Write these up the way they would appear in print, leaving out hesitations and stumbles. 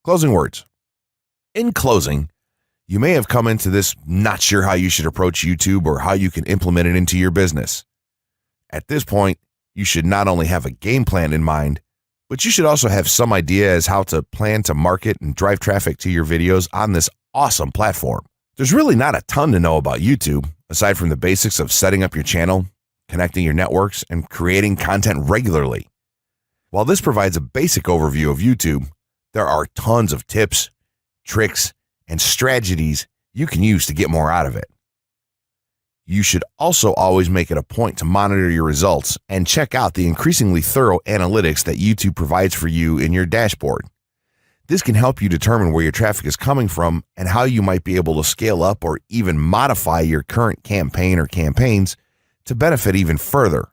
Closing words. In closing, you may have come into this not sure how you should approach YouTube or how you can implement it into your business. At this point, you should not only have a game plan in mind, but you should also have some idea as how to plan to market and drive traffic to your videos on this awesome platform. There's really not a ton to know about YouTube, aside from the basics of setting up your channel, connecting your networks, and creating content regularly. While this provides a basic overview of YouTube, there are tons of tips, tricks, and strategies you can use to get more out of it. You should also always make it a point to monitor your results and check out the increasingly thorough analytics that YouTube provides for you in your dashboard. This can help you determine where your traffic is coming from and how you might be able to scale up or even modify your current campaign or campaigns to benefit even further.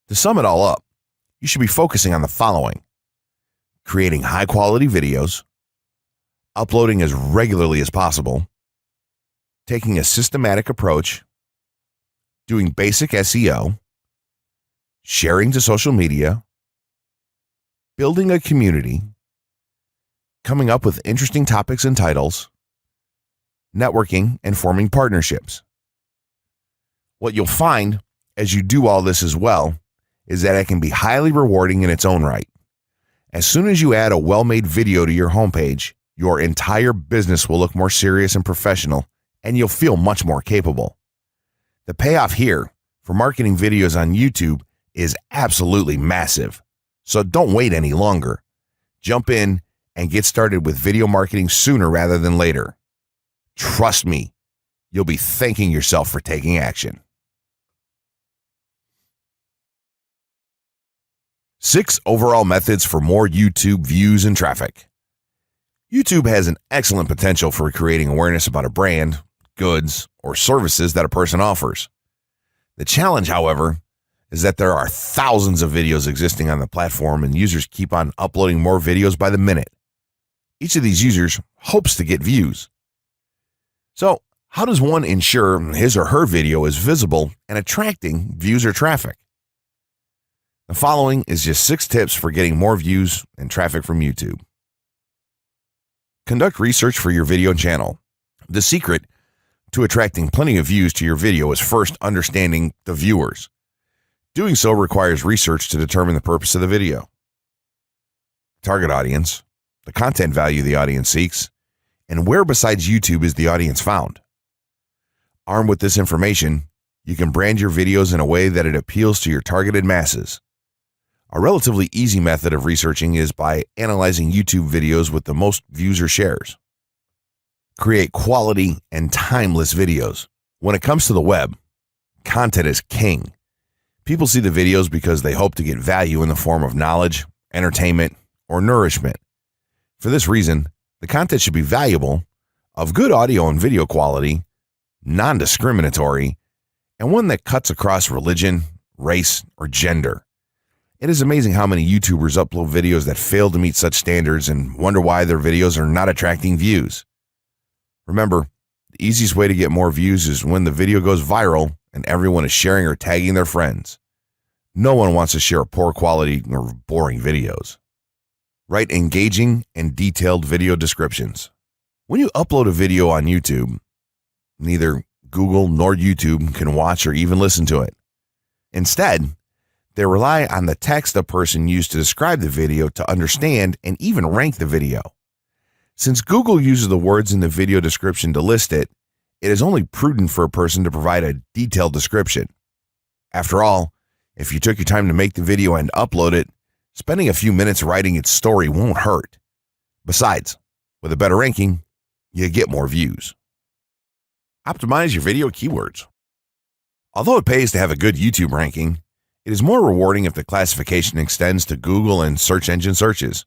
To sum it all up, you should be focusing on the following: creating high-quality videos, uploading as regularly as possible, taking a systematic approach, doing basic SEO, sharing to social media, building a community, coming up with interesting topics and titles, networking, and forming partnerships. What you'll find as you do all this as well is that it can be highly rewarding in its own right. As soon as you add a well-made video to your homepage, your entire business will look more serious and professional, and you'll feel much more capable. The payoff here for marketing videos on YouTube is absolutely massive. So don't wait any longer. Jump in and get started with video marketing sooner rather than later. Trust me, you'll be thanking yourself for taking action. 6 overall methods for more YouTube views and traffic. YouTube has an excellent potential for creating awareness about a brand, goods, or services that a person offers. The challenge, however, is that there are thousands of videos existing on the platform and users keep on uploading more videos by the minute. Each of these users hopes to get views. So, how does one ensure his or her video is visible and attracting views or traffic? The following is just 6 tips for getting more views and traffic from YouTube. Conduct research for your video channel. The secret to attracting plenty of views to your video is first understanding the viewers. Doing so requires research to determine the purpose of the video, target audience, the content value the audience seeks, and where besides YouTube is the audience found. Armed with this information, you can brand your videos in a way that it appeals to your targeted masses. A relatively easy method of researching is by analyzing YouTube videos with the most views or shares. Create quality and timeless videos. When it comes to the web, content is king. People see the videos because they hope to get value in the form of knowledge, entertainment, or nourishment. For this reason, the content should be valuable, of good audio and video quality, non-discriminatory, and one that cuts across religion, race, or gender. It is amazing how many YouTubers upload videos that fail to meet such standards and wonder why their videos are not attracting views. Remember, the easiest way to get more views is when the video goes viral and everyone is sharing or tagging their friends. No one wants to share poor quality or boring videos. Write engaging and detailed video descriptions. When you upload a video on YouTube, neither Google nor YouTube can watch or even listen to it. Instead, they rely on the text a person used to describe the video to understand and even rank the video. Since Google uses the words in the video description to list it, it is only prudent for a person to provide a detailed description. After all, if you took your time to make the video and upload it, spending a few minutes writing its story won't hurt. Besides, with a better ranking, you get more views. Optimize your video keywords. Although it pays to have a good YouTube ranking, it is more rewarding if the classification extends to Google and search engine searches.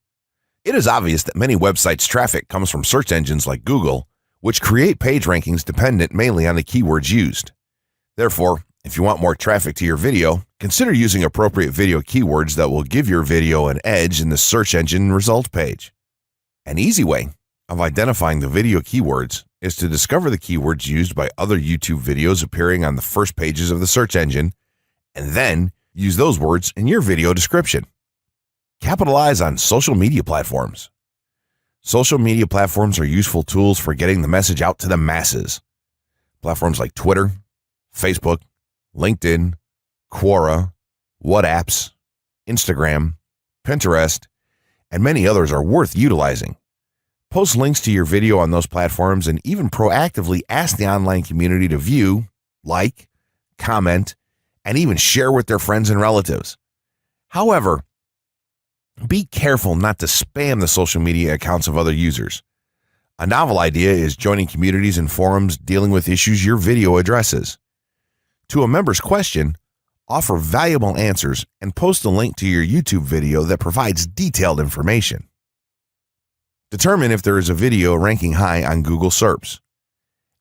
It is obvious that many websites' traffic comes from search engines like Google, which create page rankings dependent mainly on the keywords used. Therefore, if you want more traffic to your video, consider using appropriate video keywords that will give your video an edge in the search engine result page. An easy way of identifying the video keywords is to discover the keywords used by other YouTube videos appearing on the first pages of the search engine, and then use those words in your video description. Capitalize on social media platforms. Social media platforms are useful tools for getting the message out to the masses. Platforms like Twitter, Facebook, LinkedIn, Quora, WhatsApps, Instagram, Pinterest, and many others are worth utilizing. Post links to your video on those platforms and even proactively ask the online community to view, like, comment, and even share with their friends and relatives. However, be careful not to spam the social media accounts of other users. A novel idea is joining communities and forums dealing with issues your video addresses. To a member's question, offer valuable answers and post a link to your YouTube video that provides detailed information. Determine if there is a video ranking high on Google SERPs.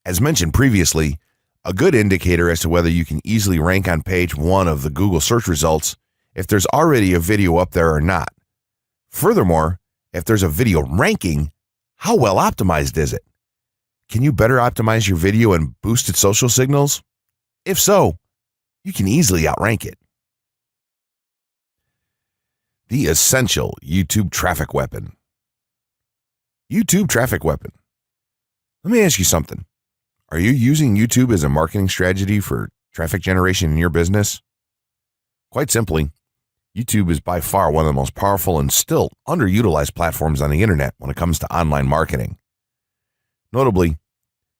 As mentioned previously, a good indicator as to whether you can easily rank on page 1 of the Google search results if there's already a video up there or not. Furthermore, if there's a video ranking, how well optimized is it? Can you better optimize your video and boost its social signals? If so, you can easily outrank it. The essential YouTube traffic weapon. YouTube traffic weapon. Let me ask you something. Are you using YouTube as a marketing strategy for traffic generation in your business? Quite simply, YouTube is by far one of the most powerful and still underutilized platforms on the internet when it comes to online marketing. Notably,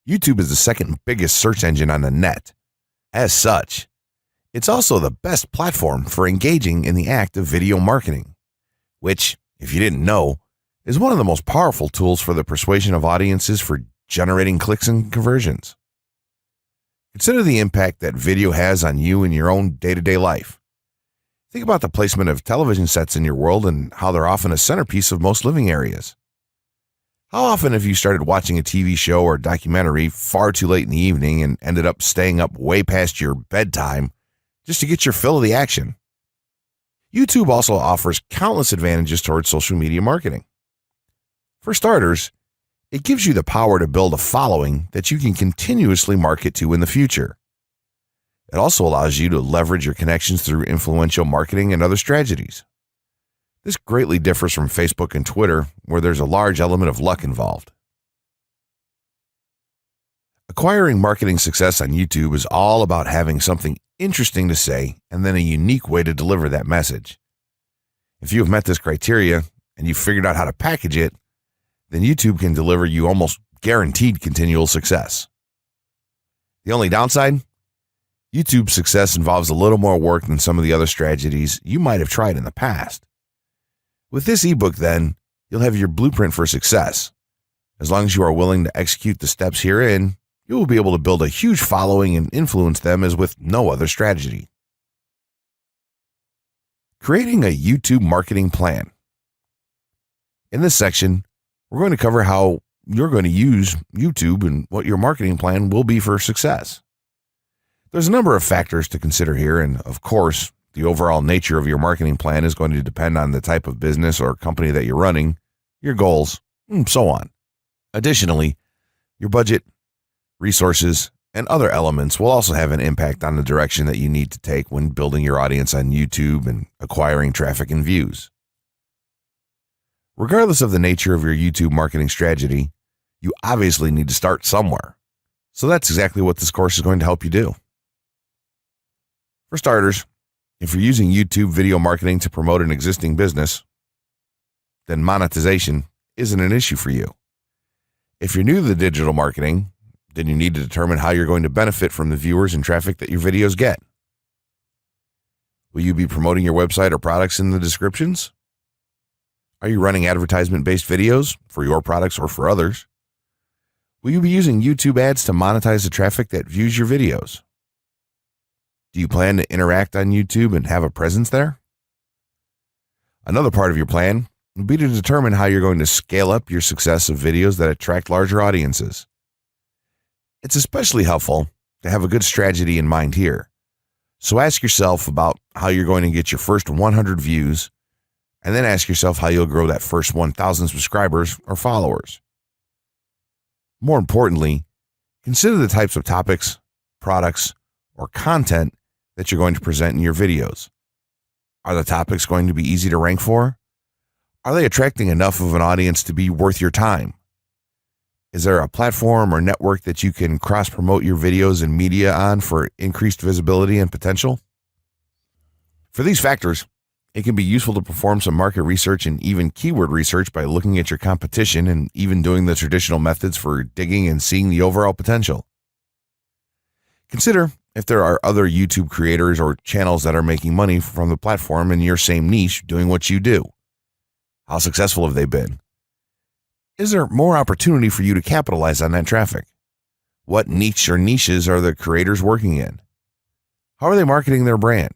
YouTube is the second biggest search engine on the net. As such, it's also the best platform for engaging in the act of video marketing, which, if you didn't know, is one of the most powerful tools for the persuasion of audiences for generating clicks and conversions. Consider the impact that video has on you in your own day-to-day life. Think about the placement of television sets in your world and how they're often a centerpiece of most living areas. How often have you started watching a TV show or documentary far too late in the evening and ended up staying up way past your bedtime just to get your fill of the action? YouTube also offers countless advantages towards social media marketing. For starters, it gives you the power to build a following that you can continuously market to in the future. It also allows you to leverage your connections through influential marketing and other strategies. This greatly differs from Facebook and Twitter, where there's a large element of luck involved. Acquiring marketing success on YouTube is all about having something interesting to say and then a unique way to deliver that message. If you have met this criteria and you've figured out how to package it, then YouTube can deliver you almost guaranteed continual success. The only downside? YouTube's success involves a little more work than some of the other strategies you might have tried in the past. With this ebook, then, you'll have your blueprint for success. As long as you are willing to execute the steps herein, you will be able to build a huge following and influence them as with no other strategy. Creating a YouTube marketing plan. In this section, we're going to cover how you're going to use YouTube and what your marketing plan will be for success. There's a number of factors to consider here, and of course, the overall nature of your marketing plan is going to depend on the type of business or company that you're running, your goals, and so on. Additionally, your budget, resources, and other elements will also have an impact on the direction that you need to take when building your audience on YouTube and acquiring traffic and views. Regardless of the nature of your YouTube marketing strategy, you obviously need to start somewhere. So that's exactly what this course is going to help you do. For starters, if you're using YouTube video marketing to promote an existing business, then monetization isn't an issue for you. If you're new to the digital marketing, then you need to determine how you're going to benefit from the viewers and traffic that your videos get. Will you be promoting your website or products in the descriptions? Are you running advertisement-based videos for your products or for others? Will you be using YouTube ads to monetize the traffic that views your videos? Do you plan to interact on YouTube and have a presence there? Another part of your plan will be to determine how you're going to scale up your success of videos that attract larger audiences. It's especially helpful to have a good strategy in mind here. So ask yourself about how you're going to get your first 100 views, and then ask yourself how you'll grow that first 1,000 subscribers or followers. More importantly, consider the types of topics, products, or content that you're going to present in your videos. Are the topics going to be easy to rank for? Are they attracting enough of an audience to be worth your time? Is there a platform or network that you can cross-promote your videos and media on for increased visibility and potential? For these factors, it can be useful to perform some market research and even keyword research by looking at your competition and even doing the traditional methods for digging and seeing the overall potential. Consider if there are other YouTube creators or channels that are making money from the platform in your same niche doing what you do. How successful have they been? Is there more opportunity for you to capitalize on that traffic? What niche or niches are the creators working in? How are they marketing their brand?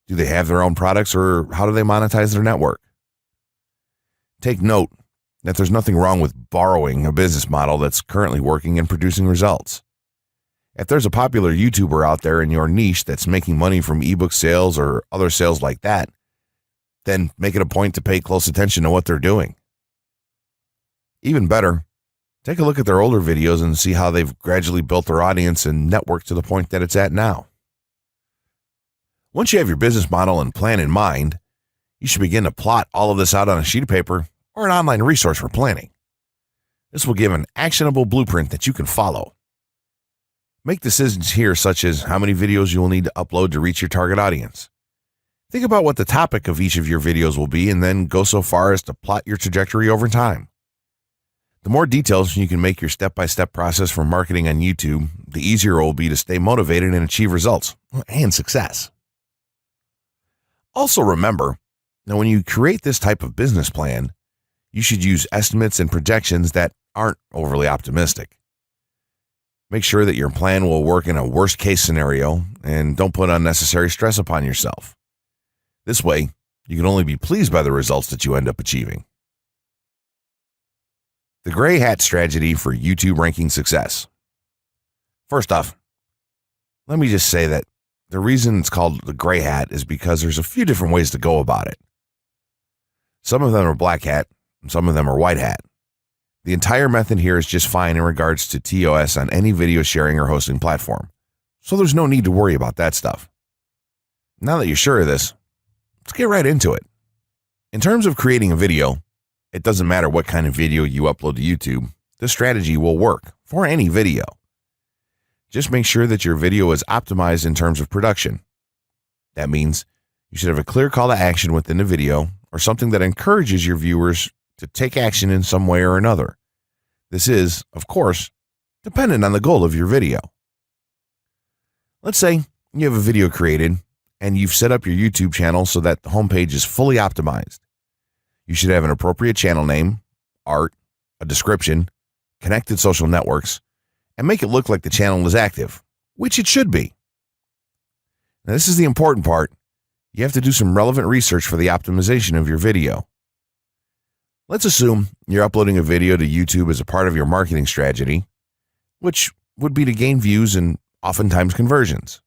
Do they have their own products, or how do they monetize their network? Take note that there's nothing wrong with borrowing a business model that's currently working and producing results. If there's a popular YouTuber out there in your niche that's making money from ebook sales or other sales like that, then make it a point to pay close attention to what they're doing. Even better, take a look at their older videos and see how they've gradually built their audience and network to the point that it's at now. Once you have your business model and plan in mind, you should begin to plot all of this out on a sheet of paper or an online resource for planning. This will give an actionable blueprint that you can follow. Make decisions here such as how many videos you will need to upload to reach your target audience. Think about what the topic of each of your videos will be and then go so far as to plot your trajectory over time. The more details you can make your step-by-step process for marketing on YouTube, the easier it will be to stay motivated and achieve results and success. Also remember that when you create this type of business plan, you should use estimates and projections that aren't overly optimistic. Make sure that your plan will work in a worst-case scenario and don't put unnecessary stress upon yourself. This way, you can only be pleased by the results that you end up achieving. The gray hat strategy for YouTube ranking success. First off, let me just say that the reason it's called the gray hat is because there's a few different ways to go about it. Some of them are black hat, and some of them are white hat. The entire method here is just fine in regards to TOS on any video sharing or hosting platform, so there's no need to worry about that stuff. Now that you're sure of this, let's get right into it. In terms of creating a video, it doesn't matter what kind of video you upload to YouTube, this strategy will work for any video. Just make sure that your video is optimized in terms of production. That means you should have a clear call to action within the video or something that encourages your viewers to take action in some way or another. This is, of course, dependent on the goal of your video. Let's say you have a video created and you've set up your YouTube channel so that the homepage is fully optimized. You should have an appropriate channel name, art, a description, connected social networks, and make it look like the channel is active, which it should be. Now, this is the important part. You have to do some relevant research for the optimization of your video. Let's assume you're uploading a video to YouTube as a part of your marketing strategy, which would be to gain views and oftentimes conversions.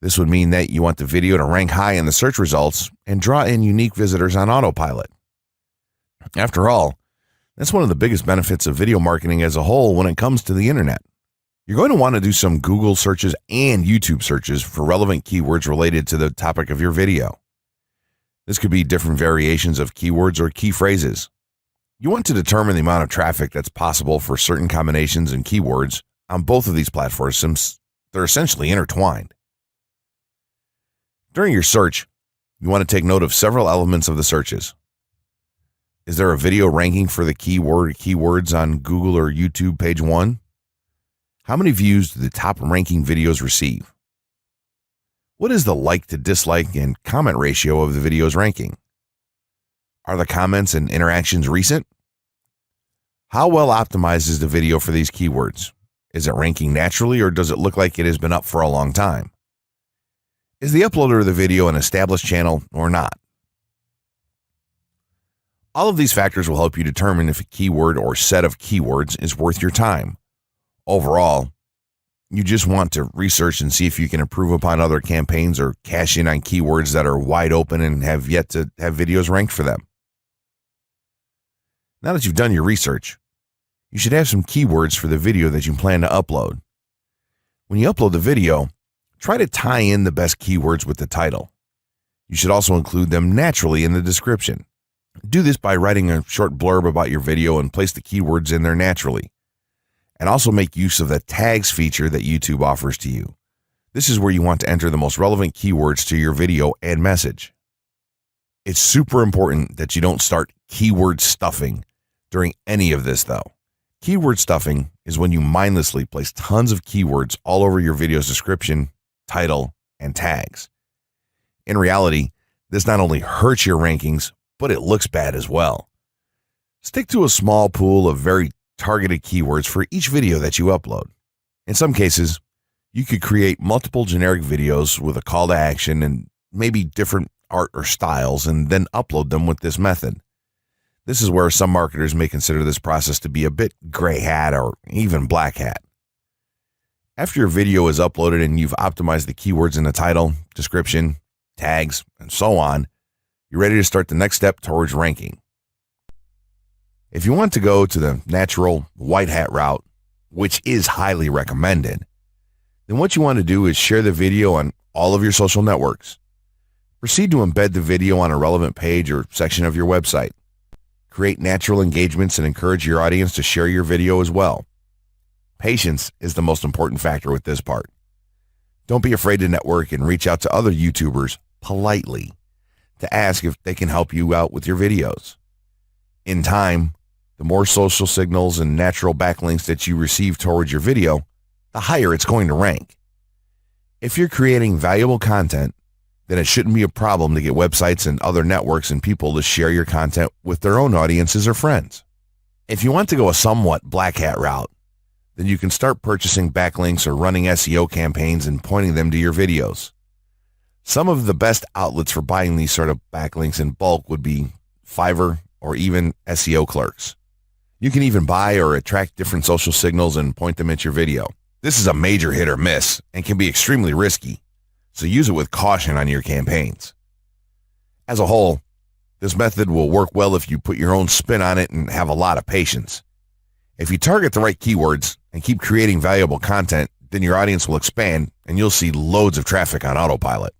This would mean that you want the video to rank high in the search results and draw in unique visitors on autopilot. After all, that's one of the biggest benefits of video marketing as a whole when it comes to the internet. You're going to want to do some Google searches and YouTube searches for relevant keywords related to the topic of your video. This could be different variations of keywords or key phrases. You want to determine the amount of traffic that's possible for certain combinations and keywords on both of these platforms since they're essentially intertwined. During your search, you want to take note of several elements of the searches. Is there a video ranking for the keywords on Google or YouTube page 1? How many views do the top ranking videos receive? What is the like to dislike and comment ratio of the video's ranking? Are the comments and interactions recent? How well optimized is the video for these keywords? Is it ranking naturally or does it look like it has been up for a long time? Is the uploader of the video an established channel or not? All of these factors will help you determine if a keyword or set of keywords is worth your time. Overall, you just want to research and see if you can improve upon other campaigns or cash in on keywords that are wide open and have yet to have videos ranked for them. Now that you've done your research, you should have some keywords for the video that you plan to upload. When you upload the video, try to tie in the best keywords with the title. You should also include them naturally in the description. Do this by writing a short blurb about your video and place the keywords in there naturally. And also make use of the tags feature that YouTube offers to you. This is where you want to enter the most relevant keywords to your video and message. It's super important that you don't start keyword stuffing during any of this though. Keyword stuffing is when you mindlessly place tons of keywords all over your video's description, title, and tags. In reality, this not only hurts your rankings, but it looks bad as well. Stick to a small pool of very targeted keywords for each video that you upload. In some cases, you could create multiple generic videos with a call to action and maybe different art or styles and then upload them with this method. This is where some marketers may consider this process to be a bit gray hat or even black hat. After your video is uploaded and you've optimized the keywords in the title, description, tags, and so on, you're ready to start the next step towards ranking. If you want to go to the natural white hat route, which is highly recommended, then what you want to do is share the video on all of your social networks. Proceed to embed the video on a relevant page or section of your website. Create natural engagements and encourage your audience to share your video as well. Patience is the most important factor with this part. Don't be afraid to network and reach out to other YouTubers politely to ask if they can help you out with your videos. In time, the more social signals and natural backlinks that you receive towards your video, the higher it's going to rank. If you're creating valuable content, then it shouldn't be a problem to get websites and other networks and people to share your content with their own audiences or friends. If you want to go a somewhat black hat route, then you can start purchasing backlinks or running SEO campaigns and pointing them to your videos. Some of the best outlets for buying these sort of backlinks in bulk would be Fiverr or even SEO clerks. You can even buy or attract different social signals and point them at your video. This is a major hit or miss and can be extremely risky, so use it with caution on your campaigns. As a whole, this method will work well if you put your own spin on it and have a lot of patience. If you target the right keywords and keep creating valuable content, then your audience will expand and you'll see loads of traffic on autopilot.